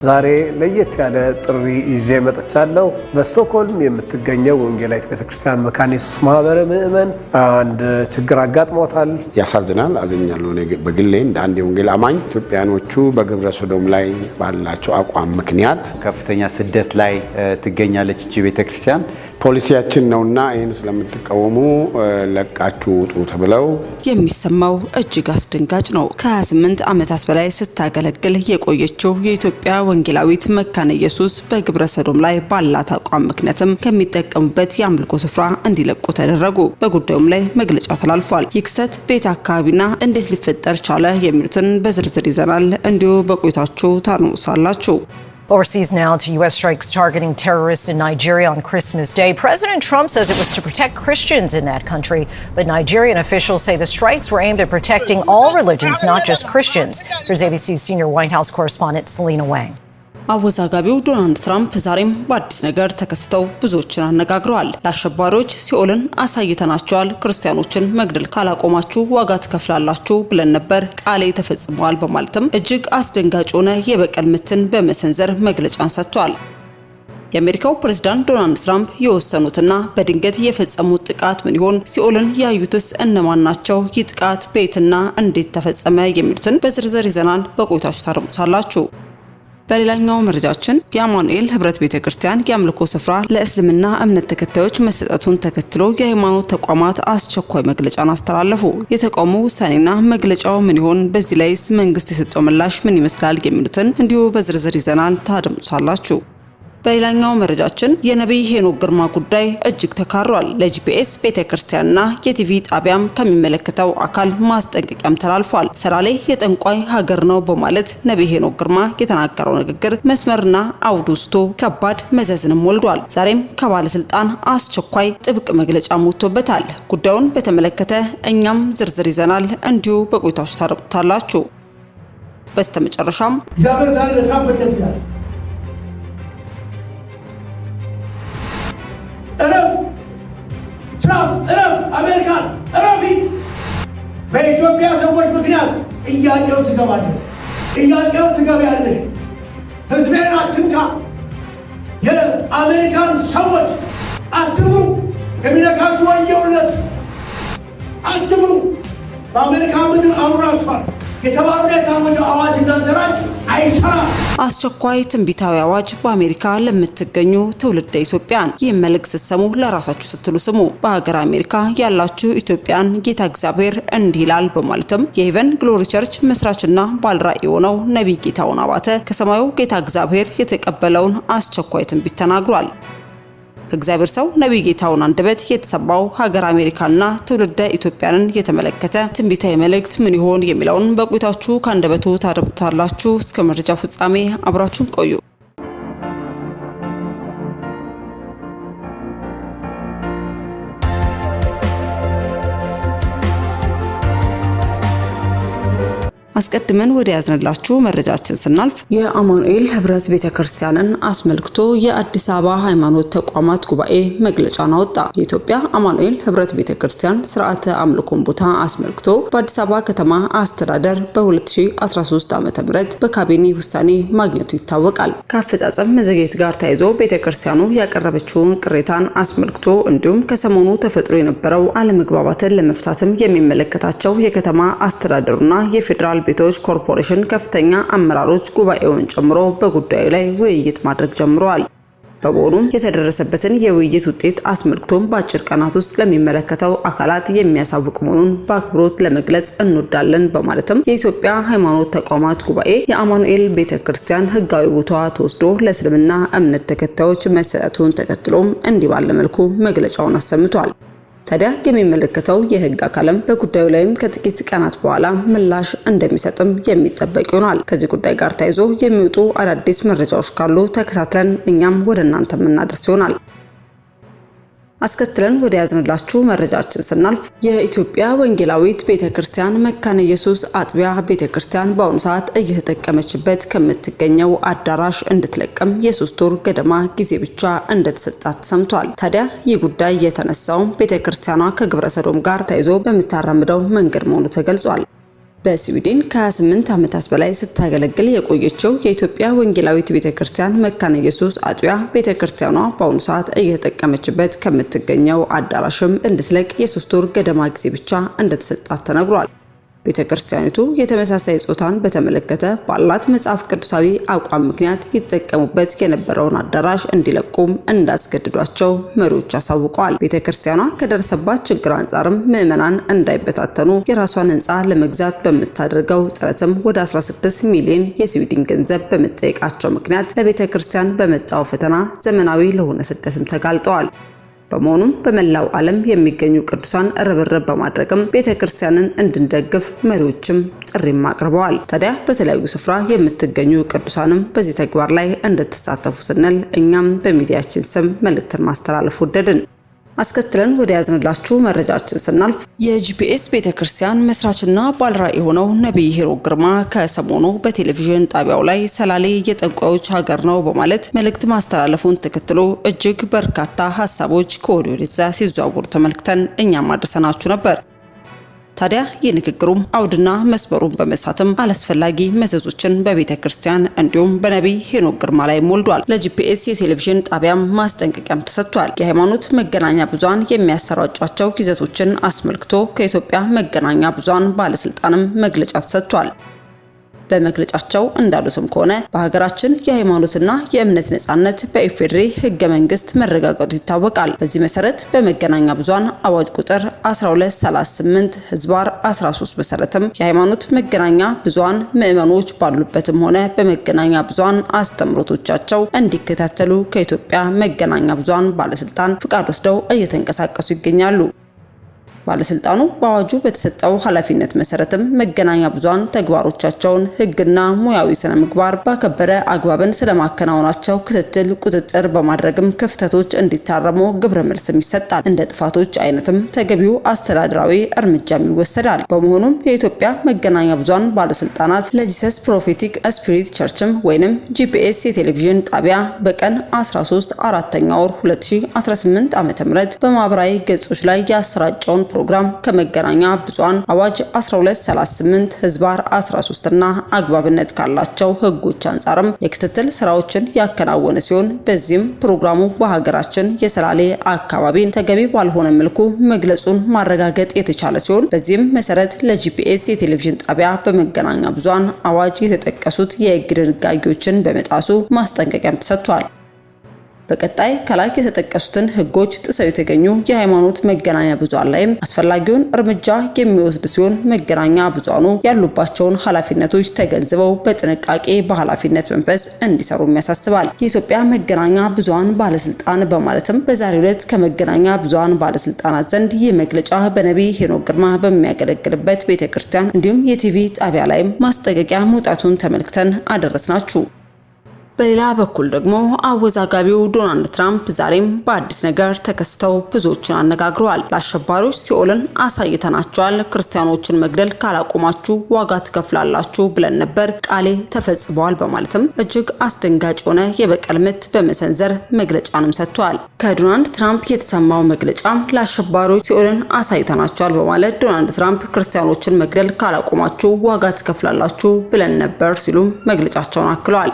ዛሬ ለየት ያለ ጥሪ ይዤ መጥቻለሁ። በስቶክሆልም የምትገኘው ወንጌላዊት ቤተክርስቲያን መካነ ኢየሱስ ማህበረ ምእመን አንድ ችግር አጋጥሞታል። ያሳዝናል። አዘኛለሁ። በግሌ እንደ አንድ የወንጌል አማኝ ኢትዮጵያኖቹ በግብረ ሰዶም ላይ ባላቸው አቋም ምክንያት ከፍተኛ ስደት ላይ ትገኛለች እቺ ቤተክርስቲያን። ፖሊሲያችን ነውና ይህን ስለምትቃወሙ ለቃችሁ ውጡ ተብለው የሚሰማው እጅግ አስደንጋጭ ነው። ከ28 ዓመታት በላይ ስታገለግል የቆየችው የኢትዮጵያ ወንጌላዊት መካነ ኢየሱስ በግብረ ሰዶም ላይ ባላት አቋም ምክንያትም ከሚጠቀሙበት የአምልኮ ስፍራ እንዲለቁ ተደረጉ። በጉዳዩም ላይ መግለጫ ተላልፏል። ይህ ክስተት ቤት አካባቢና እንዴት ሊፈጠር ቻለ የሚሉትን በዝርዝር ይዘናል። እንዲሁ በቆይታችሁ ታንሙሳላችሁ። Overseas now to U.S. strikes targeting terrorists in Nigeria on Christmas Day. President Trump says it was to protect Christians in that country, but Nigerian officials say the strikes were aimed at protecting all religions, not just Christians. Here's ABC's senior White House correspondent Selena Wang. አወዛጋቢው ዶናልድ ትራምፕ ዛሬም በአዲስ ነገር ተከስተው ብዙዎችን አነጋግረዋል። ለአሸባሪዎች ሲኦልን አሳይተናቸዋል፣ ክርስቲያኖችን መግደል ካላቆማችሁ ዋጋ ትከፍላላችሁ ብለን ነበር፣ ቃሌ ተፈጽሟል በማለትም እጅግ አስደንጋጭ ሆነ የበቀል ምትን በመሰንዘር መግለጫን ሰጥቷል። የአሜሪካው ፕሬዝዳንት ዶናልድ ትራምፕ የወሰኑትና በድንገት የፈጸሙት ጥቃት ምን ይሆን? ሲኦልን ያዩትስ እነማን ናቸው? ይህ ጥቃት በየትና እንዴት ተፈጸመ? የሚሉትን በዝርዝር ይዘናል። በቆይታችሁ ታደምጡታላችሁ። በሌላኛው መረጃችን የአማኑኤል ህብረት ቤተክርስቲያን የአምልኮ ስፍራ ለእስልምና እምነት ተከታዮች መሰጠቱን ተከትሎ የሃይማኖት ተቋማት አስቸኳይ መግለጫን አስተላለፉ። የተቋሙ ውሳኔና መግለጫው ምን ይሆን? በዚህ ላይስ መንግስት የሰጠው ምላሽ ምን ይመስላል? የሚሉትን እንዲሁ በዝርዝር ይዘናል። ታደምጡታላችሁ። በሌላኛው መረጃችን የነብይ ሄኖክ ግርማ ጉዳይ እጅግ ተካሯል። ለጂፒኤስ ቤተክርስቲያንና የቲቪ ጣቢያም ከሚመለከተው አካል ማስጠንቀቂያም ተላልፏል። ሰላሌ የጠንቋይ ሀገር ነው በማለት ነብይ ሄኖክ ግርማ የተናገረው ንግግር መስመርና አውድ ውስጥ ከባድ መዘዝንም ወልዷል። ዛሬም ከባለስልጣን አስቸኳይ ጥብቅ መግለጫ ወጥቶበታል። ጉዳዩን በተመለከተ እኛም ዝርዝር ይዘናል። እንዲሁ በቆይታችሁ ታደምጡታላችሁ። በስተመጨረሻም እግዚአብሔር ዛሬ ለትራምፕ እንደዚህ ይላል፣ እረፍ አሜሪካን እረፊ። በኢትዮጵያ ሰዎች ምክንያት ጥያቄው ትገቢያለሽ። ህዝቤን አትንካ። የአሜሪካን ሰዎች አትብሩ፣ የሚነካችሁ ወየውለት። አትብሩ። በአሜሪካ ምድር አውራችኋል የተባለው የታወጀው አዋጅ እናንተ ላይ አይሰራም። አስቸኳይ ትንቢታዊ አዋጅ በአሜሪካ ለምትገኙ ትውልደ ኢትዮጵያን። ይህ መልእክት ስትሰሙ ለራሳችሁ ስትሉ ስሙ። በሀገር አሜሪካ ያላችሁ ኢትዮጵያን ጌታ እግዚአብሔር እንዲህ ይላል በማለትም የሄቨን ግሎሪ ቸርች መስራችና ባለራዕይ የሆነው ነብይ ጌታሁን አባተ ከሰማዩ ጌታ እግዚአብሔር የተቀበለውን አስቸኳይ ትንቢት ተናግሯል። ከእግዚአብሔር ሰው ነብይ ጌታሁን አንደበት የተሰማው ሀገር አሜሪካና ትውልደ ኢትዮጵያንን የተመለከተ ትንቢታዊ መልእክት ምን ይሆን የሚለውን በቆይታችሁ ከአንደበቱ ታደምጡታላችሁ። እስከ መረጃው ፍጻሜ አብራችሁን ቆዩ። አስቀድመን ወደ ያዝንላችሁ መረጃችን ስናልፍ የአማኑኤል ህብረት ቤተክርስቲያንን አስመልክቶ የአዲስ አበባ ሃይማኖት ተቋማት ጉባኤ መግለጫን አወጣ። የኢትዮጵያ አማኑኤል ህብረት ቤተክርስቲያን ስርዓተ አምልኮን ቦታ አስመልክቶ በአዲስ አበባ ከተማ አስተዳደር በ2013 ዓ.ም በካቢኔ ውሳኔ ማግኘቱ ይታወቃል። ከአፈጻጸም መዘግየት ጋር ተያይዞ ቤተክርስቲያኑ ያቀረበችውን ቅሬታን አስመልክቶ እንዲሁም ከሰሞኑ ተፈጥሮ የነበረው አለመግባባትን ለመፍታትም የሚመለከታቸው የከተማ አስተዳደሩና የፌዴራል ቤቶች ኮርፖሬሽን ከፍተኛ አመራሮች ጉባኤውን ጨምሮ በጉዳዩ ላይ ውይይት ማድረግ ጀምረዋል። በመሆኑም የተደረሰበትን የውይይት ውጤት አስመልክቶም በአጭር ቀናት ውስጥ ለሚመለከተው አካላት የሚያሳውቅ መሆኑን በአክብሮት ለመግለጽ እንወዳለን በማለትም የኢትዮጵያ ሃይማኖት ተቋማት ጉባኤ የአማኑኤል ቤተክርስቲያን ህጋዊ ቦታዋ ተወስዶ ለእስልምና እምነት ተከታዮች መሰጠቱን ተከትሎም እንዲህ ባለ መልኩ መግለጫውን አሰምቷል። ታዲያ የሚመለከተው የህግ አካልም በጉዳዩ ላይም ከጥቂት ቀናት በኋላ ምላሽ እንደሚሰጥም የሚጠበቅ ይሆናል። ከዚህ ጉዳይ ጋር ተያይዞ የሚወጡ አዳዲስ መረጃዎች ካሉ ተከታትለን እኛም ወደ እናንተ የምናደርስ ይሆናል። አስከትለን ወደ ያዝንላችሁ መረጃችን ስናልፍ የኢትዮጵያ ወንጌላዊት ቤተክርስቲያን መካነ ኢየሱስ አጥቢያ ቤተክርስቲያን በአሁኑ ሰዓት እየተጠቀመችበት ከምትገኘው አዳራሽ እንድትለቅም የ3 ወር ገደማ ጊዜ ብቻ እንደተሰጣት ሰምቷል። ታዲያ ይህ ጉዳይ የተነሳው ቤተክርስቲያኗ ከግብረ ሰዶም ጋር ተያይዞ በምታራምደው መንገድ መሆኑ ተገልጿል። በስዊድን ከ28 ዓመታት በላይ ስታገለግል የቆየችው የኢትዮጵያ ወንጌላዊት ቤተክርስቲያን መካነ ኢየሱስ አጥቢያ ቤተክርስቲያኗ በአሁኑ ሰዓት እየተጠቀመችበት ከምትገኘው አዳራሽም እንድትለቅ የ3 ወር ገደማ ጊዜ ብቻ እንደተሰጣት ተነግሯል። ቤተክርስቲያኒቱ የተመሳሳይ ጾታን በተመለከተ ባላት መጽሐፍ ቅዱሳዊ አቋም ምክንያት ይጠቀሙበት የነበረውን አዳራሽ እንዲለቁም እንዳስገድዷቸው መሪዎች አሳውቀዋል። ቤተክርስቲያኗ ከደረሰባት ችግር አንጻርም ምዕመናን እንዳይበታተኑ የራሷን ሕንፃ ለመግዛት በምታደርገው ጥረትም ወደ 16 ሚሊዮን የስዊድን ገንዘብ በመጠየቃቸው ምክንያት ለቤተክርስቲያን በመጣው ፈተና ዘመናዊ ለሆነ ስደትም ተጋልጠዋል። በመሆኑም በመላው ዓለም የሚገኙ ቅዱሳን ርብርብ በማድረግም ቤተክርስቲያንን እንድንደግፍ መሪዎችም ጥሪም አቅርበዋል። ታዲያ በተለያዩ ስፍራ የምትገኙ ቅዱሳንም በዚህ ተግባር ላይ እንድትሳተፉ ስንል እኛም በሚዲያችን ስም መልእክትን ማስተላለፍ ወደድን። አስከትለን ወደ ያዝንላችሁ መረጃችን ስናልፍ የጂፒኤስ ቤተክርስቲያን መስራችና ባለራዕይ የሆነው ነብይ ሄኖክ ግርማ ከሰሞኑ በቴሌቪዥን ጣቢያው ላይ ሰላሌ የጠንቋዮች ሀገር ነው በማለት መልእክት ማስተላለፉን ተከትሎ እጅግ በርካታ ሀሳቦች ከወዲህ ወደዛ ሲዘዋወሩ ተመልክተን እኛም አድርሰናችሁ ነበር። ታዲያ የንግግሩም አውድና መስመሩን በመሳትም አላስፈላጊ መዘዞችን በቤተክርስቲያን እንዲሁም በነብይ ሄኖክ ግርማ ላይ ሞልዷል። ለጂፒኤስ የቴሌቪዥን ጣቢያም ማስጠንቀቂያም ተሰጥቷል። የሃይማኖት መገናኛ ብዙሃን የሚያሰራጯቸው ይዘቶችን አስመልክቶ ከኢትዮጵያ መገናኛ ብዙሃን ባለስልጣንም መግለጫ ተሰጥቷል። በመግለጫቸው እንዳሉትም ከሆነ በሀገራችን የሃይማኖትና የእምነት ነጻነት በኢፌዴሪ ህገ መንግስት መረጋገጡ ይታወቃል። በዚህ መሰረት በመገናኛ ብዙሃን አዋጅ ቁጥር 1238/13 መሰረትም የሃይማኖት መገናኛ ብዙሃን ምዕመኖች ባሉበትም ሆነ በመገናኛ ብዙሃን አስተምሮቶቻቸው እንዲከታተሉ ከኢትዮጵያ መገናኛ ብዙሃን ባለስልጣን ፍቃድ ወስደው እየተንቀሳቀሱ ይገኛሉ። ባለስልጣኑ በአዋጁ በተሰጠው ኃላፊነት መሰረትም መገናኛ ብዙሃን ተግባሮቻቸውን ህግና ሙያዊ ስነ ምግባር ባከበረ አግባብን ስለማከናወናቸው ክትትል ቁጥጥር በማድረግም ክፍተቶች እንዲታረሙ ግብረ መልስም ይሰጣል። እንደ ጥፋቶች አይነትም ተገቢው አስተዳደራዊ እርምጃም ይወሰዳል። በመሆኑም የኢትዮጵያ መገናኛ ብዙሃን ባለስልጣናት ለጂሰስ ፕሮፌቲክ ስፒሪት ቸርችም ወይንም ጂፒኤስ የቴሌቪዥን ጣቢያ በቀን 13 4ኛ ወር 2018 ዓ.ም በማህበራዊ ገጾች ላይ ያሰራጨውን ፕሮግራም ከመገናኛ ብዙሃን አዋጅ 1238/13 እና አግባብነት ካላቸው ህጎች አንጻርም የክትትል ስራዎችን ያከናወነ ሲሆን በዚህም ፕሮግራሙ በሀገራችን የሰላሌ አካባቢን ተገቢ ባልሆነ መልኩ መግለጹን ማረጋገጥ የተቻለ ሲሆን በዚህም መሰረት ለጂፒኤስ የቴሌቪዥን ጣቢያ በመገናኛ ብዙሃን አዋጅ የተጠቀሱት የህግ ድንጋጌዎችን በመጣሱ ማስጠንቀቂያም ተሰጥቷል። በቀጣይ ከላይ የተጠቀሱትን ህጎች ጥሰው የተገኙ የሃይማኖት መገናኛ ብዙሃን ላይም አስፈላጊውን እርምጃ የሚወስድ ሲሆን መገናኛ ብዙሃኑ ያሉባቸውን ኃላፊነቶች ተገንዝበው በጥንቃቄ በኃላፊነት መንፈስ እንዲሰሩ ያሳስባል። የኢትዮጵያ መገናኛ ብዙሃን ባለስልጣን በማለትም በዛሬው ዕለት ከመገናኛ ብዙሃን ባለስልጣናት ዘንድ ይህ መግለጫ በነብይ ሄኖክ ግርማ በሚያገለግልበት ቤተክርስቲያን እንዲሁም የቲቪ ጣቢያ ላይ ማስጠንቀቂያ መውጣቱን ተመልክተን አደረስናችሁ። በሌላ በኩል ደግሞ አወዛጋቢው ዶናልድ ትራምፕ ዛሬም በአዲስ ነገር ተከስተው ብዙዎችን አነጋግረዋል። ለአሸባሪዎች ሲኦልን አሳይተናቸዋል፣ ክርስቲያኖችን መግደል ካላቆማችሁ ዋጋ ትከፍላላችሁ ብለን ነበር፣ ቃሌ ተፈጽሟል በማለትም እጅግ አስደንጋጭ የሆነ የበቀል ምት በመሰንዘር መግለጫንም ሰጥቷል። ከዶናልድ ትራምፕ የተሰማው መግለጫ ለአሸባሪዎች ሲኦልን አሳይተናቸዋል በማለት ዶናልድ ትራምፕ ክርስቲያኖችን መግደል ካላቆማችሁ ዋጋ ትከፍላላችሁ ብለን ነበር ሲሉም መግለጫቸውን አክለዋል።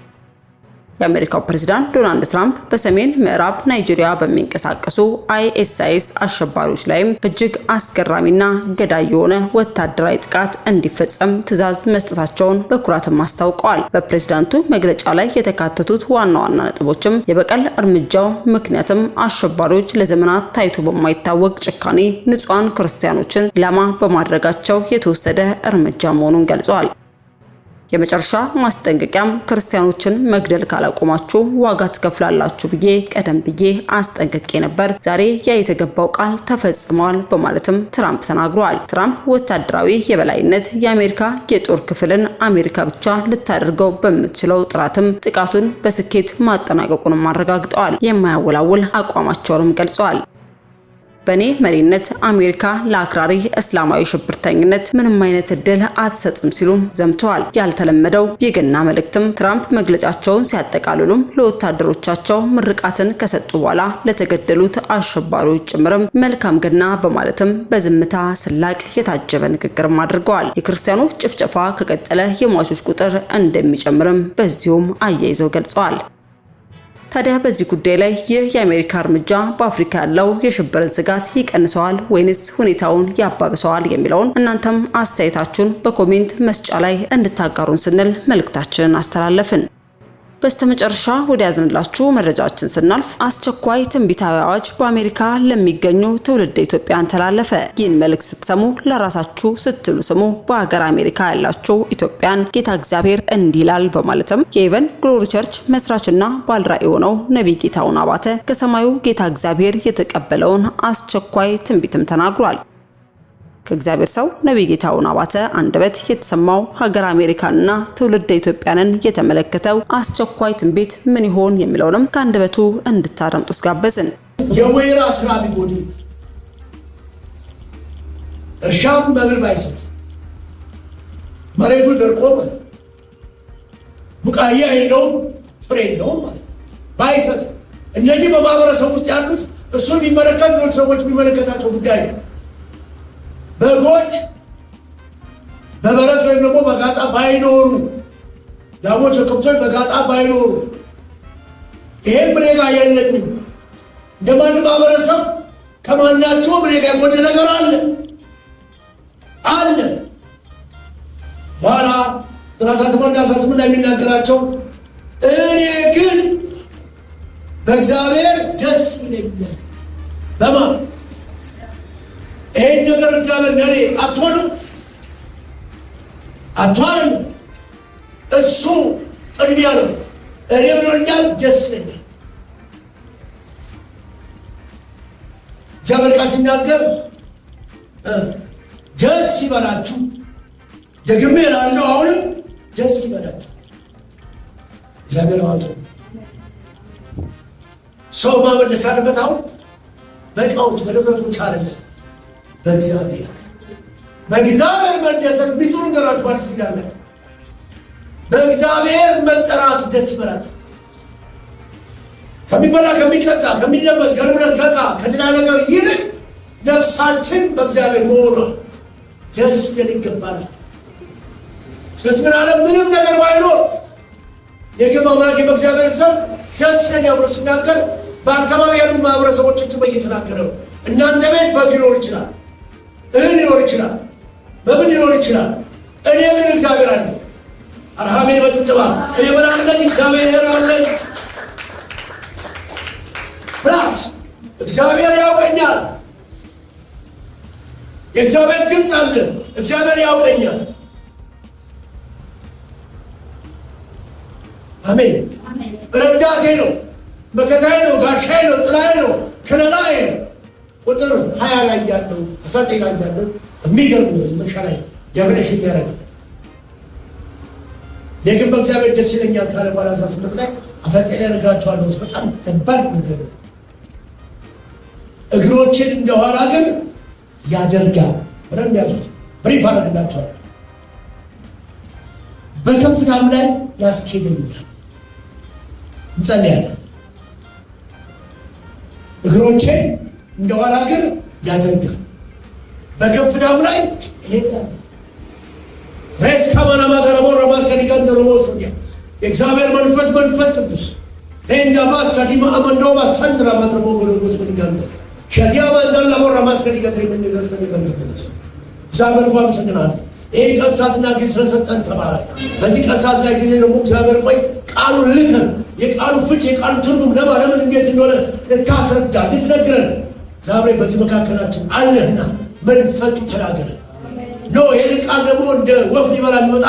የአሜሪካው ፕሬዝዳንት ዶናልድ ትራምፕ በሰሜን ምዕራብ ናይጄሪያ በሚንቀሳቀሱ አይኤስአይኤስ አሸባሪዎች ላይም እጅግ አስገራሚና ገዳይ የሆነ ወታደራዊ ጥቃት እንዲፈጸም ትዕዛዝ መስጠታቸውን በኩራትም አስታውቀዋል። በፕሬዝዳንቱ መግለጫ ላይ የተካተቱት ዋና ዋና ነጥቦችም የበቀል እርምጃው ምክንያትም አሸባሪዎች ለዘመናት ታይቶ በማይታወቅ ጭካኔ ንጹሃን ክርስቲያኖችን ኢላማ በማድረጋቸው የተወሰደ እርምጃ መሆኑን ገልጸዋል። የመጨረሻ ማስጠንቀቂያም ክርስቲያኖችን መግደል ካላቆማችሁ ዋጋ ትከፍላላችሁ ብዬ ቀደም ብዬ አስጠንቅቄ ነበር፣ ዛሬ ያ የተገባው ቃል ተፈጽሟል በማለትም ትራምፕ ተናግረዋል። ትራምፕ ወታደራዊ የበላይነት የአሜሪካ የጦር ክፍልን አሜሪካ ብቻ ልታደርገው በምትችለው ጥራትም ጥቃቱን በስኬት ማጠናቀቁንም አረጋግጠዋል። የማያወላውል አቋማቸውንም ገልጸዋል። በእኔ መሪነት አሜሪካ ለአክራሪ እስላማዊ ሽብርተኝነት ምንም አይነት እድል አትሰጥም ሲሉም ዘምተዋል። ያልተለመደው የገና መልእክትም ትራምፕ መግለጫቸውን ሲያጠቃልሉም ለወታደሮቻቸው ምርቃትን ከሰጡ በኋላ ለተገደሉት አሸባሪዎች ጭምርም መልካም ገና በማለትም በዝምታ ስላቅ የታጀበ ንግግርም አድርገዋል። የክርስቲያኖች ጭፍጨፋ ከቀጠለ የሟቾች ቁጥር እንደሚጨምርም በዚሁም አያይዘው ገልጸዋል። ታዲያ በዚህ ጉዳይ ላይ ይህ የአሜሪካ እርምጃ በአፍሪካ ያለው የሽብርን ስጋት ይቀንሰዋል ወይንስ ሁኔታውን ያባብሰዋል የሚለውን እናንተም አስተያየታችሁን በኮሜንት መስጫ ላይ እንድታጋሩን ስንል መልእክታችንን አስተላለፍን። በስተመጨረሻ ወደ ያዝንላችሁ መረጃችን ስናልፍ አስቸኳይ ትንቢታዊ አዋጅ በአሜሪካ ለሚገኙ ትውልደ ኢትዮጵያን ተላለፈ። ይህን መልእክት ስትሰሙ ለራሳችሁ ስትሉ ስሙ። በሀገር አሜሪካ ያላችሁ ኢትዮጵያን ጌታ እግዚአብሔር እንዲህ ይላል በማለትም የኤቨን ግሎሪ ቸርች መስራችና ባለራዕይ የሆነው ነቢይ ጌታሁን አባተ ከሰማዩ ጌታ እግዚአብሔር የተቀበለውን አስቸኳይ ትንቢትም ተናግሯል። ከእግዚአብሔር ሰው ነቢይ ጌታሁን አባተ አንደበት የተሰማው ሀገር አሜሪካንና ትውልደ ኢትዮጵያንን የተመለከተው አስቸኳይ ትንቢት ምን ይሆን የሚለውንም ከአንደበቱ እንድታደምጡስ ጋበዝን። የወይራ ስራ ቢጎድል እርሻም መብል ባይሰጥ መሬቱ ደርቆ ማለት ቡቃያ የለውም ፍሬ የለውም ማለት ባይሰጥ እነዚህ በማህበረሰብ ውስጥ ያሉት እሱን የሚመለከቱ ሰዎች የሚመለከታቸው ጉዳይ ነው። በጎች በበረት ወይም ደግሞ በጋጣ ባይኖሩ ላሞች ከብቶች በጋጣ ባይኖሩ ይሄን እኔ ጋር የለኝም እንደማንም ማህበረሰብ ከማናቸውም እኔ ጋር የጎደለ ነገር አለ በኋላ 18 ላይ የሚናገራቸው እኔ ግን በእግዚአብሔር ደስ ይለኛል። በማን ይሄን ነገር እግዚአብሔር ለኔ አትሆንም እሱ ቅድሚያ ነው። እኔ ብሎኛል፣ ደስ ይለኛል። እግዚአብሔር ቃል ሲናገር ደስ ይበላችሁ፣ ደግሜ እላለሁ አሁንም ደስ ይበላችሁ። እግዚአብሔር አዋቂ ሰው ማመለስ አለበት። አሁን በቃውት በደብረቶች አይደለም በእግዚአብሔር መደሰት ቢቱን ገራችሁ ማለት ይችላል። በእግዚአብሔር መጠራት ደስ ይበላችሁ። ከሚበላ ከሚጠጣ ከሚለበስ ከንብረት ከዕቃ ከሌላ ነገር ይልቅ ነፍሳችን በእግዚአብሔር መሆኗ ደስ ይለን ይገባል። ስለዚህ ምን አለ ምንም ነገር ባይኖር የገባ ማለት በእግዚአብሔር ሰው ደስ ይለኛል ብሎ ሲናገር በአካባቢ ያሉ ማህበረሰቦችን በየተናገረ ነው። እናንተ ቤት በግ ሊኖር ይችላል፣ እህል ሊኖር ይችላል፣ በምን ሊኖር ይችላል። እኔ ግን እግዚአብሔር አለ። አርሃሜን በጭብጨባ እኔ ምን አለኝ? እግዚአብሔር አለኝ። ፕላስ እግዚአብሔር ያውቀኛል። የእግዚአብሔር ድምፅ አለ። እግዚአብሔር ያውቀኛል። አሜን። ረዳቴ ነው፣ መከታዬ ነው፣ ጋሻዬ ነው፣ ጥላዬ ነው፣ ከለላዬ ነው። ቁጥር 20 ላይ ያለው 19 ላይ ያለው የሚገርም ነው። መሻላይ ያብለሽ የሚያደርግ የግን በእግዚአብሔር ደስ ይለኛል ካለ በኋላ 18 ላይ 19 ላይ ነግራቸዋለሁ። በጣም ከባድ ነገር ነው። እግሮችን እንደኋላ ግን ያደርጋል። ረም ያዙት ብሪፍ አደረግላቸዋል። በከፍታም ላይ ያስኬደኛል። እንጸልያለን። እግሮችን እንደኋላ ግን ያደርጋል፣ በከፍታም ላይ ይሄዳል። ሬስ ካማናማ ገረቦ ረማስከኒ ገንደሮሞ ሱያ የእግዚአብሔር መንፈስ ቅዱስ ሬንዳ ማሳዲማ አመንዶ ማሰንድራ ማትረቦ ጎሎስ ወዲጋንደ ሸዲያ ማንደላ ቦ ረማስከኒ ገትሪ ምን ይገልጠኝ በእንደነሱ እግዚአብሔር ቋም ሰግናል። ይሄ ቀንሳትና ጊዜ ስለሰጠን ተባረክ። በዚህ ቀንሳትና ጊዜ ደግሞ እግዚአብሔር ቆይ ቃሉን ልከን የቃሉ ፍቺ የቃሉ ትርጉም ለማለምን እንዴት እንደሆነ ልታስረዳ ልትነግረን ዛሬ በዚህ መካከላችን አለህና መንፈስ ተናገረ ነው። ይሄ ቃል ደግሞ እንደ ወፍ ሊበላ የሚመጣ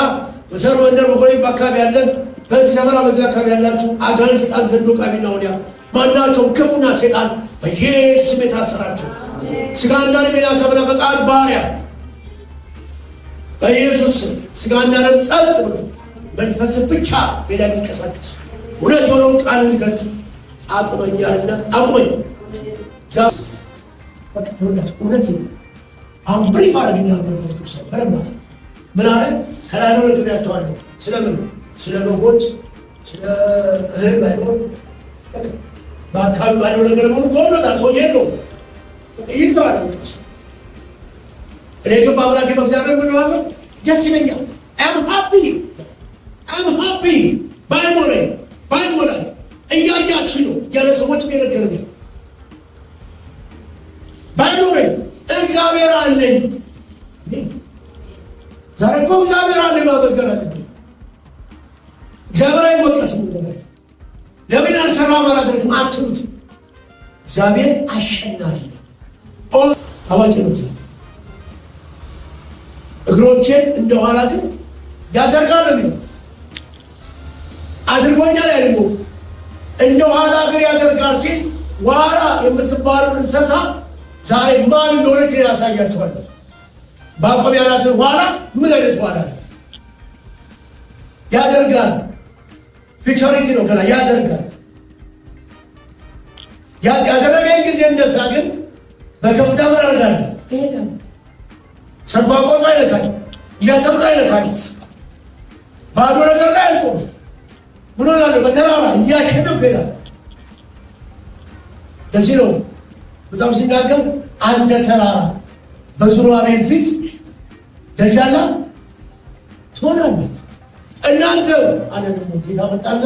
በሰር ወንደር በጎይ አካባቢ ያለን በዚህ ዘመራ በዚህ አካባቢ ያላችሁ አጋንንት ጣን ዘንዶ ቃሚና ወዲያ ማናቸውም ክፉና ሰይጣን በኢየሱስ ስም የታሰራችሁ ስጋና ደም ያሰበለ ፈቃድ ባሪያ በኢየሱስ ስም ስጋና ደም ጸጥ ብሎ መንፈስ ብቻ ሜዳ የሚንቀሳቀስ እውነት የሆነውን ቃል እንዲገልጥ አቁመኛልና አቁመኝ። እውነት አሁን ብሪፍ አረግኛል መንፈስ ቅዱስ በረማ ምን አለ ከላይ ነው ለጥያቸዋለሁ ስለምን ስለ በጎች ስለ እህል ባይሆን በአካባቢ ባለው ነገር ሙሉ ጎሎታል ሰው የለው ይባላል ቅዱስ እኔ ግን በአምላኬ በእግዚአብሔር ምን ነው ደስ ይለኛል I'm happy ባይሞላኝ እያያችሁ ነው ያለ ሰዎች የሚነገረኝ ባይኖረኝ እግዚአብሔር አለኝ ዛሬ እኮ እግዚአብሔር አለኝ ማመስገን አለብኝ እግዚአብሔር አይወቀስም እንደዚህ ለምን አልሰራ ማለት ነው አትሉት እግዚአብሔር አሸናፊ ነው አዋቂ ነው እግሮቼን እንደኋላ ግን ያደርጋል ነው አድርጎኛል ያለው እንደኋላ እግር ያደርጋል ሲል ዋላ የምትባለው እንስሳ ዛሬ ማን እንደሆነ ያሳያችኋል ባቆም ያላትን ዋላ ምን አይነት ዋላ ናት ያደርጋል ፊቸሪቲ ነው ገና ያደርጋል ያደረገኝ ጊዜ እንደሳ ግን በከፍታ መራዳል ይሄዳል ሰባቆት አይነካል ያሰምጣ አይነካል ባዶ ነገር ላይ አልቆም ምን ሆናለ በተራራ እያሸነፈ ይላል ለዚህ ነው በጣም ሲናገር አንተ ተራራ በዙሪያው ፊት ደጃላ ትሆናለህ እናንተ አለ ደግሞ ጌታ መጣና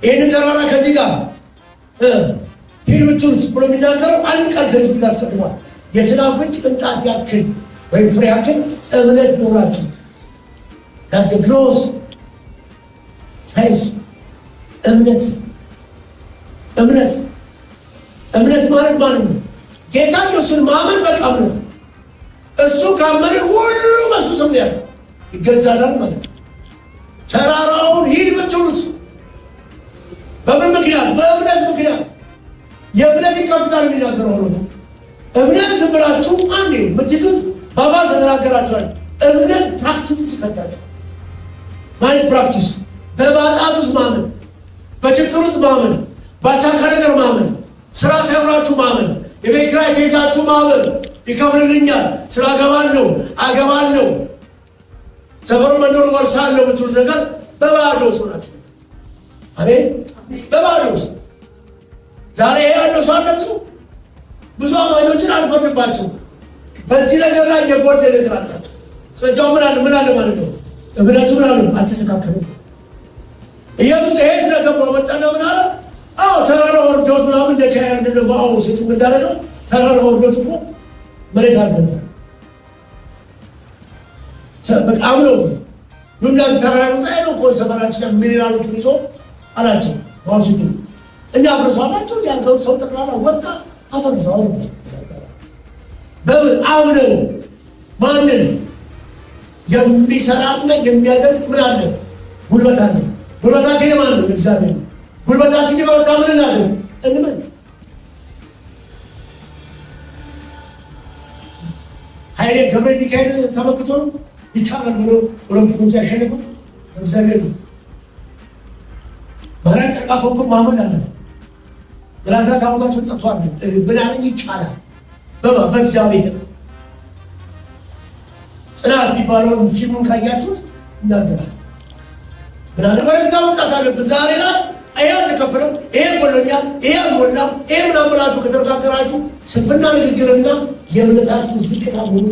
ይሄን ተራራ ከዚህ ጋር ሂድ ብትሉት ብሎ የሚናገረው አንድ ቃል ከዚህ ፊት አስቀድሟል የሰናፍጭ ቅንጣት ያክል ወይም ፍሬ ያክል እምነት ኖራችሁ that grows faith እምነት ማለት ነው ጌታ ኢየሱስን ማመን በቃ እምነት እሱ ካመነ ሁሉ በሱ ስም ይገዛል ማለት ተራራውን ሂድ ብትሉት በምን ምክንያት በእምነት ምክንያት የእምነት ይከፍታል የሚናገረው ነው እምነት ብላችሁ አንዴ ምትይዙት ባባ ተናገራችኋል እምነት ፕራክቲስ ይከታል ማለት ፕራክቲስ በባጣቱ ማመን በችግሩ ማመን ባቻካ ነገር ማመን ስራ ሰብራችሁ ማመን የቤት ኪራይ ተይዛችሁ ማመን ይከፍልልኛል ስራ አገባለሁ ሰፈሩ መንደሩ ወርሳለሁ ብትሉ ነገር በባዶ ሆናችሁ አሜን በባዶ ዛሬ ያለው ሰው አለ ብዙ አማኞችን አልፈርድባቸው በዚህ ነገር ላይ የጎደለ ነገር አላቸው ስለዚህ ምን አለ ማለት ነው እምነቱ ምን አለ አልተስተካከለም ኢየሱስ ይሄስ ለገባው መጣና ምን አለ አዎ ተራራው ወርዶት ምናምን እንደቻለ እንደባው ሲቱ እንዳለው ተራራው ወርዶት እኮ መሬት አልገባ በቃም ነው ዱንያስ ተራራው ታይሎ ኮንሰበራችን ሚሊዮኖች ይዞ አላቸው ዋውሲቲ እና አፍርሷላቸው ያለው ሰው ተቀላላ ወጣ አፈርሷው በምን አምነው ማንን የሚሰራና የሚያደርግ ምን አለ ጉልበት አለ ጉልበታችን የማን ነው እግዚአብሔር ጉልበታችን የማን ምን አለ እንመን ኃይሌ ገብረ ሚካኤል ተመክቶ ይቻላል ብሎ ኦሎምፒኮች ያሸነፈው እግዚአብሔር ነው ባራን ተቃፈው ማመን አለ ብላታ ታውታችሁ ተጥቷል ብላን ይቻላል በእግዚአብሔር ጽናት የሚባለውን ፊልሙን ካያችሁት እናንተናል ብላን በረዛው ተጣጣለ ዛሬ ላይ አያት ተከፈለው ይሄ ቆሎኛል ይሄ አልሞላም ይሄ ምናምን ብላችሁ ከተረጋገራችሁ ስንፍና ንግግርና የእምነታችሁ ዝቅታ ሙሉ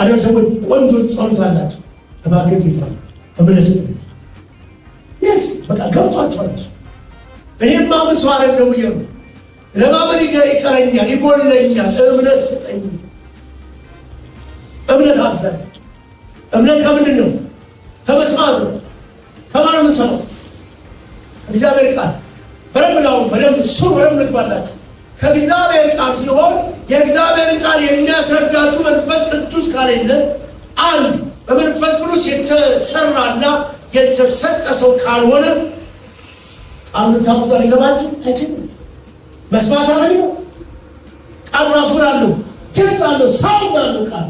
አደረሰው ቆንጆ ጸሎት አላችሁ ተባከት ይታል እምነት yes በቃ ገብቷችኋል እኔም ማመን ሰው አይደለም ይየው ለማመን ይቀረኛል ይጎለኛል እምነት ስጠኝ እምነት አብዛኝ እምነት ከምንድን ነው ከመስማት ነው ከማን መስማት እግዚአብሔር ቃል በደንብ ሱር በደንብ ልግባላችሁ ከእግዚአብሔር ቃል ሲሆን የእግዚአብሔር ቃል የሚያስረዳችሁ መንፈስ ቅዱስ ካለለ አንድ በመንፈስ ቅዱስ የተሰራና የተሰጠ ሰው ካልሆነ ቃሉ ታውቃ ሊገባችሁ አይችልም መስማት አለኝ ቃል ራሱ አለው ድምፅ አለው ሳውንድ አለው ቃል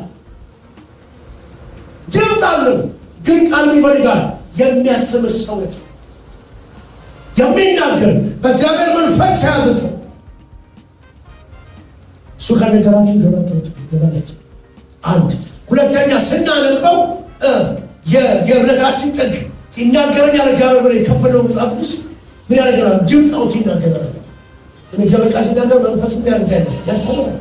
ድምፅ አለው ግን ቃል ይፈልጋል የሚያስተምር ሰው የሚናገር በእግዚአብሔር መንፈስ ያዘ ሰው እሱ ከነገራችሁ ገባላችሁ። አንድ ሁለተኛ ስናነበው የእምነታችን ጥግ ይናገረኛል እግዚአብሔር ብሎ የከፈለው መጽሐፍ ቅዱስ ምን ያደርገናል? ድምፅ አውጥቶ ይናገራል። እግዚአብሔር ቃል ሲናገር መንፈሱ ያደርጋል፣ ያስተምራል።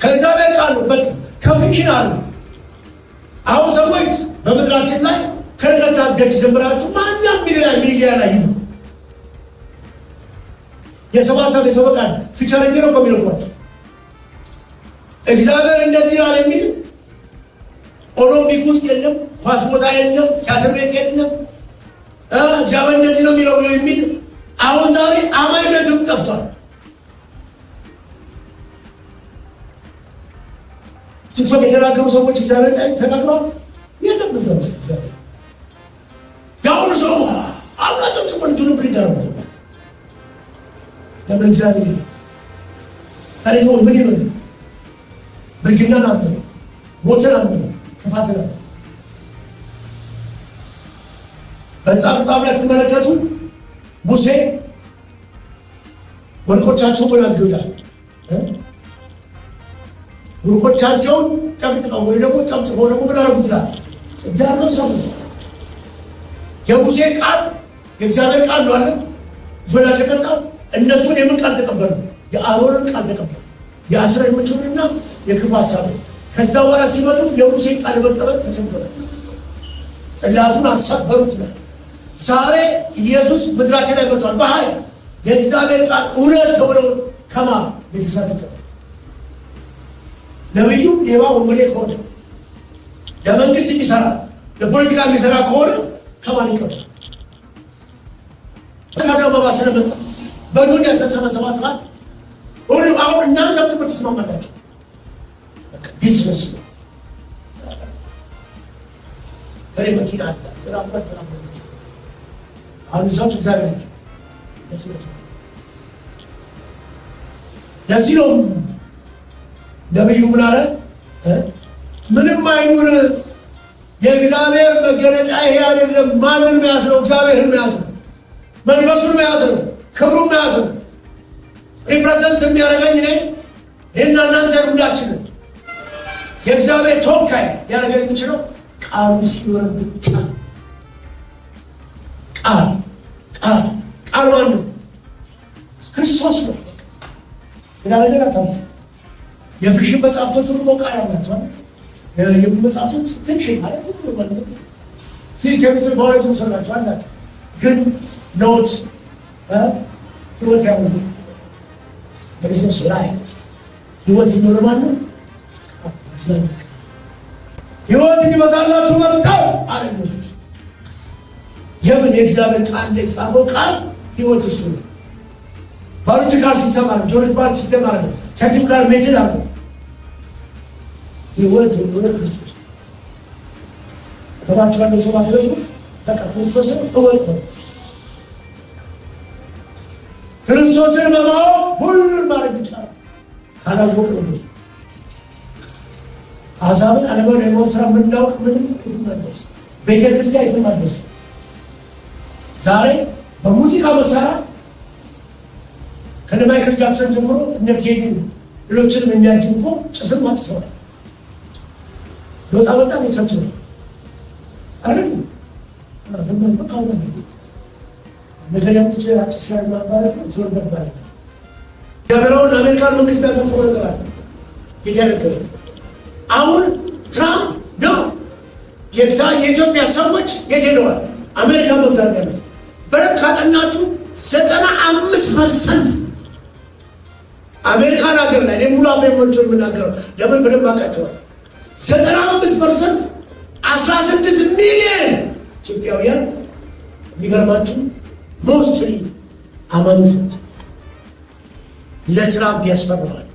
ከእግዚአብሔር ቃል በቃ ከፊክሽን አለ። አሁን ሰዎች በምድራችን ላይ ከርቀት ደጅ ጀምራችሁ ማንኛውም ሚዲያ ላይ ይሉ የሰባሰብ የሰበቃል ፊቸር ነው ከሚልኳቸው እግዚአብሔር እንደዚህ ያለ የሚል ኦሎምፒክ ውስጥ የለም፣ ኳስ ቦታ የለም፣ ቲያትር ቤት የለም። እግዚአብሔር እንደዚህ ነው የሚለው የሚል አሁን ዛሬ አማኝነቱም ጠፍቷል። ቲክቶክ የተናገሩ ሰዎች እግዚአብሔር ተናግረዋል የለም እዛ ውስጥ እግዚአብሔር ያሁኑ ሰው አምላክም ጽቆልቱን ብር ይዳረጉት ለምን እግዚአብሔር የለም ታሪክ ምን ይሆን ብርግናን አመነ፣ ሞትን አመነ፣ ክፋትን አመነ። በዛ በጣም ላይ ተመለከቱ። ሙሴ ወርቆቻቸው ወላድ ይላል ወርቆቻቸውን ጨብጥቀው ወይ ደግሞ ጨብጥቀው ደግሞ ምን አደረጉት ይላል ጽዳለው ሰው የሙሴ ቃል የእግዚአብሔር ቃል ነው አለ ዞላ ተቀጣው። እነሱን የምን ቃል ተቀበሉ? የአሮንን ቃል ተቀበሉ። የአስራ የምችሉና የክፉ ሐሳብ ከዛ በኋላ ሲመጡ የሙሴ ቃል መቀበል ተቸገረ። ጽላቱን አሰበሩት ይላል። ዛሬ ኢየሱስ ምድራችን ላይ መጥቷል በኃይል የእግዚአብሔር ቃል እውነት የሆነው ከማ የተሳተፈ ነብዩ ሌባ ወንበዴ ከሆነ ለመንግስት የሚሰራ ለፖለቲካ የሚሰራ ከሆነ ከማን ይቀበል? ከዳማ ስለመጣ በዱንያ ሰበሰባ ሰባት ሁሉ አሁን እናንተ ትምህርት ስማማላችሁ ቢዝነስ ነው። ከሌ መኪና አለ ተራመት አሁን እዛው እግዚአብሔር ነው ለስመት ለዚህ ነው ነብዩ ምን አለ? ምንም አይኑር የእግዚአብሔር መገለጫ ይሄ አይደለም። ማንን መያዝ ነው? እግዚአብሔርን መያዝ ነው። መንፈሱን መያዝ ነው። ክብሩን መያዝ ነው። ሪፕሬዘንት የሚያደርገኝ እኔና እናንተ ሁላችንን የእግዚአብሔር ተወካይ ያደርገን የሚችለው ቃሉ ሲኖር ብቻ። ቃል ማን ነው? ክርስቶስ ነው። ሌላ ነገር አታምጡ። የፍሪሽን መጽሐፍቶች ሁሉ ቃል ያላቸዋል። የመጽሐፍቶች ፍሪሽን ማለት ነው ማለት ነው። ኬሚስትሪ ባዮሎጂ ሰራቸው አላቸው ግን ኖት ህይወት ያውሉ ክርስቶስ ላይ ህይወት ይኖርማል ነው ህይወት እንዲበዛላችሁ መጣው አለ ኢየሱስ። የምን የእግዚአብሔር ቃል ላይ ጻፈው ቃል ህይወት እሱ ነው። ባዮሎጂካል ሲስተም አለ፣ ጂኦግራፊካል ሲስተም አለ፣ ሳይንቲፊካል ሜተድ አለ። ህይወት ክርስቶስ ከባቻለ ሰው ባትለዩት በቃ ክርስቶስን እወቅ ነው። ክርስቶስን በማወቅ ሁሉን ማድረግ ይቻላል። ካላወቅ ነው አሕዛብን ዓለማዊ የመሆን ስራ የምናውቅ ምንም ይመለስ ቤተክርስቲያን የተመለስ ዛሬ በሙዚቃ መሳሪያ ከነ ማይክል ጃክሰን ጀምሮ እነ ቴዲ ሌሎችንም የሚያጅብ እኮ ጭስም አጥተዋል። በጣም የተቸገረ አይደል? ዘመን በቃው ነገር ያምጥቼ አጭስ ላይ ማባረክ ስለነበር ማለት ነው። ገበራውን አሜሪካን መንግስት ያሳስበው ነገር አለ ይተረከለ አሁን ትራምፕ ነው የኢትዮጵያ ሰዎች የት ሄደዋል? አሜሪካ መብዛት ያሉት በረካታናችሁ 95% አሜሪካን ሀገር ላይ ሙሉ አሜሪካኖች የምናገረው ለምን በደንብ አውቃቸዋለሁ። 95% 16 ሚሊዮን ኢትዮጵያውያን የሚገርማችሁ ሞስትሊ አማኞች ለትራምፕ ያስፈራዋል።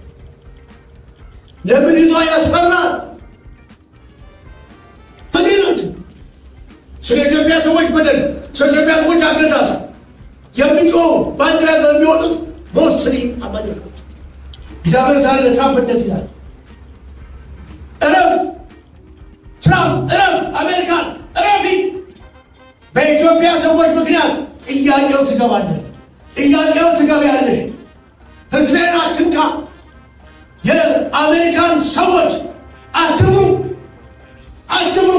ለምድሪቷ ያስፈራል። ምንድነው ስለ ኢትዮጵያ ሰዎች በደል ስለ ኢትዮጵያ ሰዎች አገዛዝ የሚጮሁ ባንዲራ ይዘው የሚወጡት ሞስትሊ አማኞች ናቸው። እግዚአብሔር ዛሬ ለትራምፕ እንደዚህ ይላል፣ እረፍ ትራምፕ እረፍ፣ አሜሪካን እረፊ። በኢትዮጵያ ሰዎች ምክንያት ጥያቄው ትገባለህ፣ ጥያቄው ትገቢያለሽ። ህዝቤን አትንካ። የአሜሪካን ሰዎች አትፍሩ፣ አትፍሩ።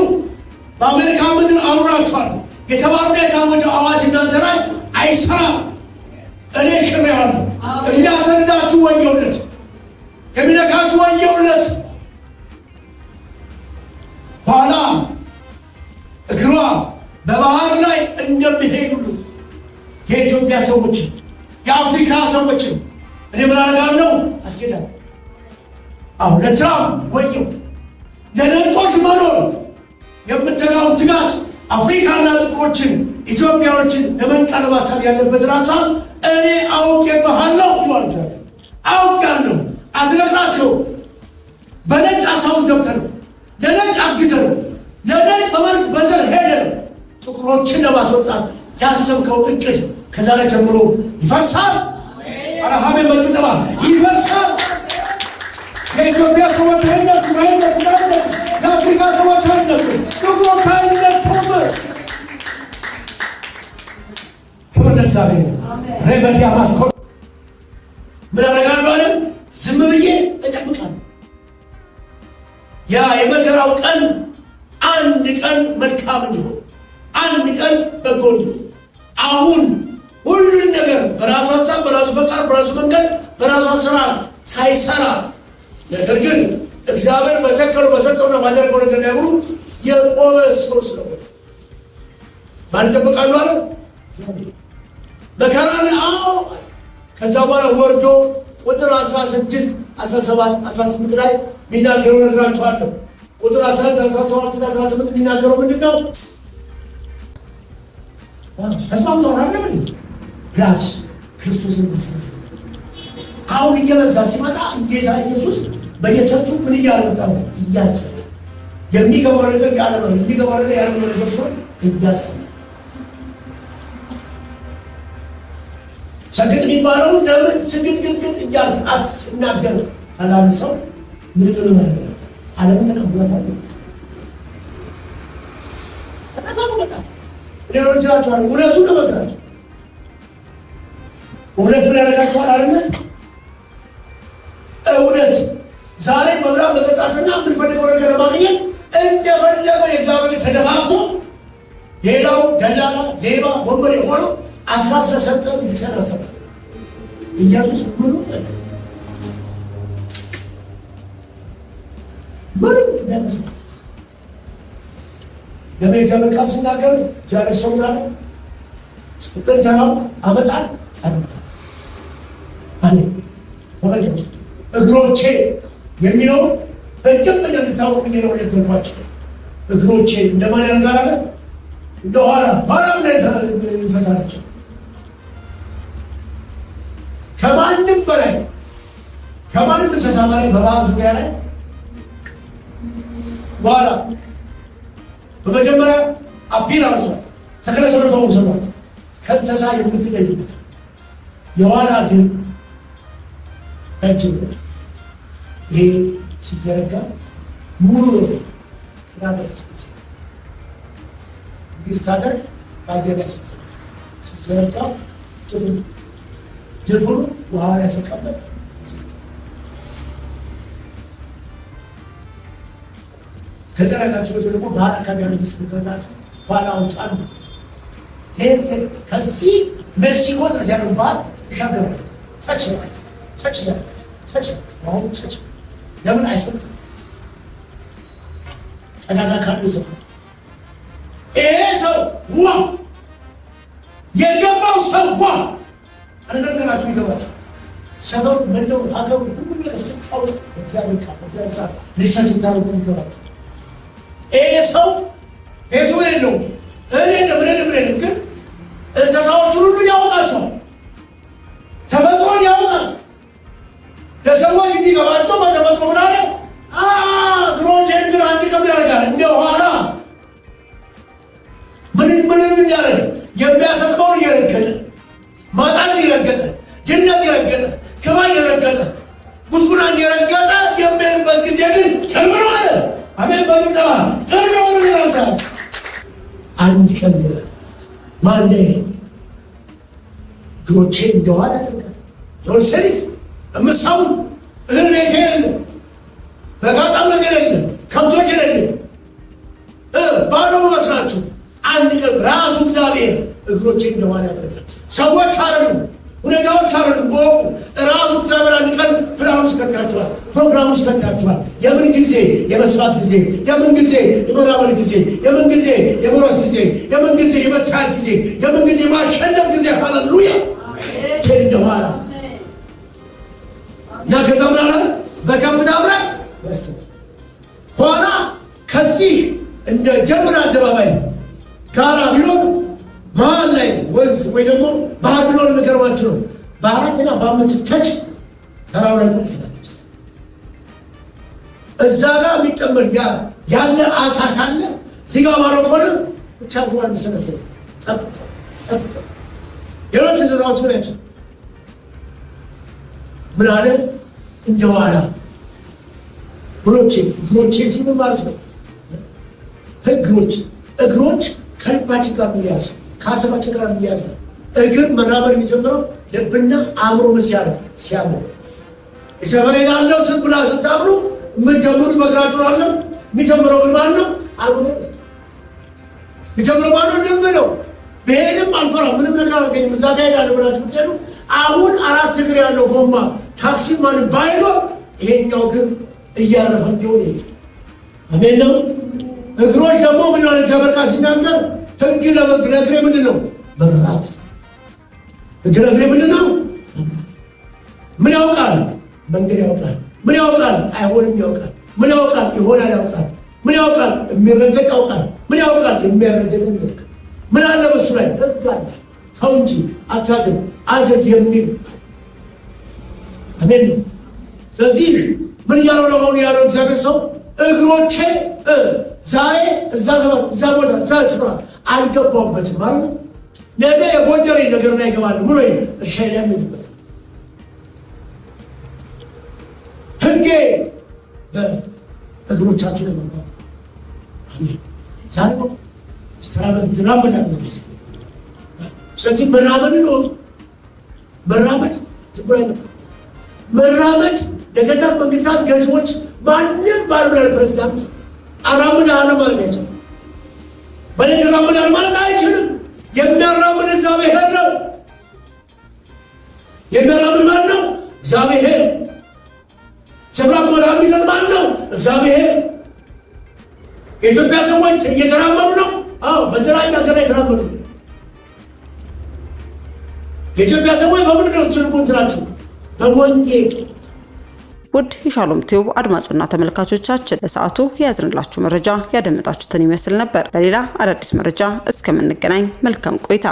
በአሜሪካ ምድር አኑራችኋለሁ። የተባረከ የታወጀ አዋጅ እናንተ ላይ አይሰራም። እኔ ሽሬዋለሁ። የሚያሰድዳችሁ ወየውለት፣ የሚነካችሁ ወየውለት። ኋላ እግሯ በባህር ላይ እንደሚሄድ ሁሉ የኢትዮጵያ ሰዎችን የአፍሪካ ሰዎችን እኔ ምን አደርጋለሁ? አስኬዳለሁ። አሁን ለትራምፕ ወየው፣ ለነጮች መኖር የምትጋው ትጋት አፍሪካና ጥቁሮችን ኢትዮጵያኖችን ለመንቃት ለማሳብ ያለበት ራሳብ እኔ አውቄብሃለሁ ይሏል። አውቄያለሁ። አትነግራቸው። በነጭ አሳውስ ገብተህ ነው፣ ለነጭ አግዘህ ነው፣ ለነጭ በመልክ በዘር ሄደ ነው ጥቁሮችን ለማስወጣት ያሰብከው እቅድ ከዛሬ ጀምሮ ይፈርሳል። አረሃሜ በጭብጨባ ይፈርሳል። የኢትዮጵያ ሰዎች አይነቱ አይነቱ አይነቱ፣ የአፍሪካ ሰዎች አይነቱ፣ ጥቁሮች አይነቱም። ክብር ለእግዚአብሔር ነው። ሬበዲያ ማስኮ ምን አደርጋለሁ አለ? ዝም ብዬ እጠብቃለሁ። ያ የመከራው ቀን አንድ ቀን መልካም እንዲሆን፣ አንድ ቀን በጎ እንዲሆን፣ አሁን ሁሉን ነገር በራሱ ሀሳብ፣ በራሱ ፈቃድ፣ በራሱ መንገድ፣ በራሱ አሰራር ሳይሰራ ነገር ግን እግዚአብሔር በተከለው በሰጠውና ባደረገው ነገር ላይ ሁሉ የቆመ ሰው ስለሆነ ማን ይጠብቃሉ አለ? መከራ አዎ። ከዛ በኋላ ወርዶ ቁጥር 16፣ 17፣ 18 ላይ የሚናገረው ነግራችኋለሁ። ቁጥር 16፣ 17 እና 18 የሚናገረው ምንድን ነው? ተስማምተዋል አለ ምን ራስ ክርስቶስን ማሳዘ አሁን እየበዛ ሲመጣ ጌታ ኢየሱስ በየቸርቹ ምን እያለመጣ ነው? እያዘነ የሚገባው ነገር ያለ ነው፣ የሚገባው ነገር ያለ ነው። ደርሶ እያዘነ ሰግጥ የሚባለው ለምን ስግጥግጥግጥ እያልክ አትናገር አላንድ ሰው ምን ይሉ ማለት ነው? ዓለም ተቀብሏታል። ተቀበሏታል። ሌሎቻቸው እውነቱን ለመግራቸው እውነት ምን ያደርጋቸዋል? አለነት እውነት ዛሬ መብራት መጠጣትና የምንፈልገው ነገር ለማግኘት እንደፈለገው የእግዚአብሔር ተደፋፍቶ ሌላው ደላላ ሌባ ወንበር የሆነው አስራ ስለሰጠ ቤተክርስቲያን አሰበ። ኢየሱስ ምኑ ለምስ ለምን እግዚአብሔር ቃል ሲናገር እግዚአብሔር ሰው ናለ ጥንተናው አመፃል ጠሩታ አለ ተመልከቱ። እግሮቼ የሚለው በደንብ እንደምታውቁ ነው የነገርኳችሁ። እግሮቼ እንደማን ያንጋር አለ እንደኋላ ኋላም ላይ እንስሳቸው ከማንም በላይ ከማንም እንስሳ በላይ በባህር ዙሪያ ላይ በኋላ በመጀመሪያ አፒራንሷ ተክለ ሰውነቷ ሰሏት ከእንስሳ የምትለይበት የኋላ ግን ረጅም ነው። ይሄ ሲዘረጋ ሙሉ ነው። ቅዳሜ ያስፈጽ እንዲህ ስታደርግ ባገር ያስፈ ሲዘረጋ ጅፍሩ ውሃ ያሰቀበት ከተረጋችሁ ደግሞ ባህር አካባቢ ያሉት ስብከላችሁ ኋላውን ጫኑ። ከዚህ ሜክሲኮ ድረስ ያለው ባህር ይሻገራል። ተች ለምን አይሰጥም? ቀዳዳ ካሉ ይሰጣል። ይሄ ሰው ዋ የገባው ሰው ዋ አንደገናችሁ ይገባችሁ ሰበብ መደው አገሩ ሁሉ ነገር ስጣው እግዚአብሔር ቃል እግዚአብሔር ልሰስታው ይገባችሁ። ይሄ ሰው ቤቱ ምን ነው እኔ ለምን ግን እንስሳዎቹን ሁሉ ያውቃቸዋል። ተፈጥሮን ያውቃል። ለሰዎች እንዲገባቸው በተፈጥሮ ምን አለ እግሮቼን ግን አንድ ቀን ያደርጋል እንደ ኋላ ምንም ያደርግ የሚያሰጥመውን እየረገጠ ማጣት እየረገጠ ጅነት እየረገጠ ክባ እየረገጠ ጉዝጉናን እየረገጠ የሚሄድበት ጊዜ ግን ቅርብ ነው አለ። አሜን። በድምጠባ ቅርብ ይረሳል። አንድ ቀን ይላል ማለ እግሮቼ እንደኋላ ያደርጋል። የወሰሪት እምሳው እህል ቤት የለም፣ በጋጣም ነገር የለም፣ ከብቶች የለም። ባዶ መስላችሁ አንድ ቀን ራሱ እግዚአብሔር እግሮችን እንደዋላ ያደርጋል። ሰዎች አይደሉም፣ ሁኔታዎች አይደሉም። ወቁ ራሱ እግዚአብሔር አንድ ቀን ፕላን ውስጥ ከታችኋል፣ ፕሮግራም ውስጥ ከታችኋል። የምን ጊዜ? የመስራት ጊዜ። የምን ጊዜ? የመራመድ ጊዜ። የምን ጊዜ? የመሮስ ጊዜ። የምን ጊዜ? የመታየት ጊዜ። የምን ጊዜ? ማሸነፍ ጊዜ። ሃሌሉያ! ቸር እንደዋላ እና ከዛ ምን አለ? በከፍታም ላይ ኋላ ከዚህ እንደ ጀምር አደባባይ ጋራ ቢኖር መሀል ላይ ወንዝ ወይ ደግሞ ባህር ቢኖር የሚገርማችሁ ነው። በአራትና በአምስት ተች ተራው ላይ ትላለች። እዛ ጋር የሚጠመድ ያለ አሳ ካለ እዚህ ጋር ባለው ከሆነ ብቻ ጉዋል መሰረት ሌሎች እንስሳዎች ግን ያቸው ምን አለ? እንደዋላ እግሮቼ ሲሉ ማለት ነው። እግሮች ከልባችን ጋር የሚያዝ ከሀሳባችን ጋር የሚያዝ ነው። እግር መራመድ የሚጀምረው ልብና አእምሮ ሲያገር የሰፈሬ ላለው ስም ብላ ስታምሩ የምንጀምሩ በእግራችሁ ላለው የሚጀምረው ግን ማን ነው? አእምሮ የሚጀምረው ማን ነው? ልብ ነው። ብሄድም አልፈራም፣ ምንም ነገር አልገኝም፣ እዛ ጋ ሄዳለሁ ብላችሁ ብትሄዱ አሁን 4 እግር ያለው ጎማ ታክሲ ማን ባይኖር ይሄኛው ግን እያረፈ እንዲሆን ይሄ አሜን ነው። እግሮች ደግሞ ምን ያለ ተበቃ ሲናገር ህግ ለእግሬ ምንድን ነው? መብራት። ህግ ለእግሬ ምንድን ነው? መብራት። ምን ያውቃል? መንገድ ያውቃል። ምን ያውቃል? አይሆንም ያውቃል። ምን ያውቃል? ይሆናል ያውቃል። ምን ያውቃል? የሚረገጥ ያውቃል። ምን ያውቃል? የሚያረገጥ ያውቃል። ምን አለ በሱ ላይ? ህግ አለ። ተው እንጂ አታድርግ አድርግ የሚል አሜን ነው። ስለዚህ ምን እያለው ነው አሁን ያለው እግዚአብሔር ሰው? እግሮቼ ዛሬ እዛ ዘመን እዛ ቦታ እዛ ስፍራ አልገባሁበትም ማለት ነው። ነገ የጎደለኝ ነገር ላይ ይገባሉ ብሎ እርሻ ሊያምንበት ህጌ በእግሮቻችሁ ላይ መግባት አሜን። ዛሬ ትራመዳለህ። ስለዚህ መራመድ ነው። መራመድ ዝም ብሎ አይመጣም። መራመድ ለገጠር መንግስታት ገዥዎች ማንም ባልሆነ ፕሬዝዳንት አራምዳለሁ ማለት አይችልም። በሌት አራምዳለሁ ማለት አይችልም። የሚያራምድ እግዚአብሔር ነው። የሚያራምድ ማን ነው? እግዚአብሔር። ስፍራ ቦታ የሚሰጥ ማን ነው? እግዚአብሔር። የኢትዮጵያ ሰዎች እየተራመዱ ነው። አዎ፣ በተለያየ ሀገር ላይ የተራመዱ ነው። የኢትዮጵያ ሰዎች በምንድን ነው ትልቁ እንትናቸው? በወንጌል። ውድ የሻሎም ቲዩብ አድማጭና ተመልካቾቻችን ለሰዓቱ የያዝንላችሁ መረጃ ያደመጣችሁትን ይመስል ነበር። በሌላ አዳዲስ መረጃ እስከምንገናኝ መልካም ቆይታ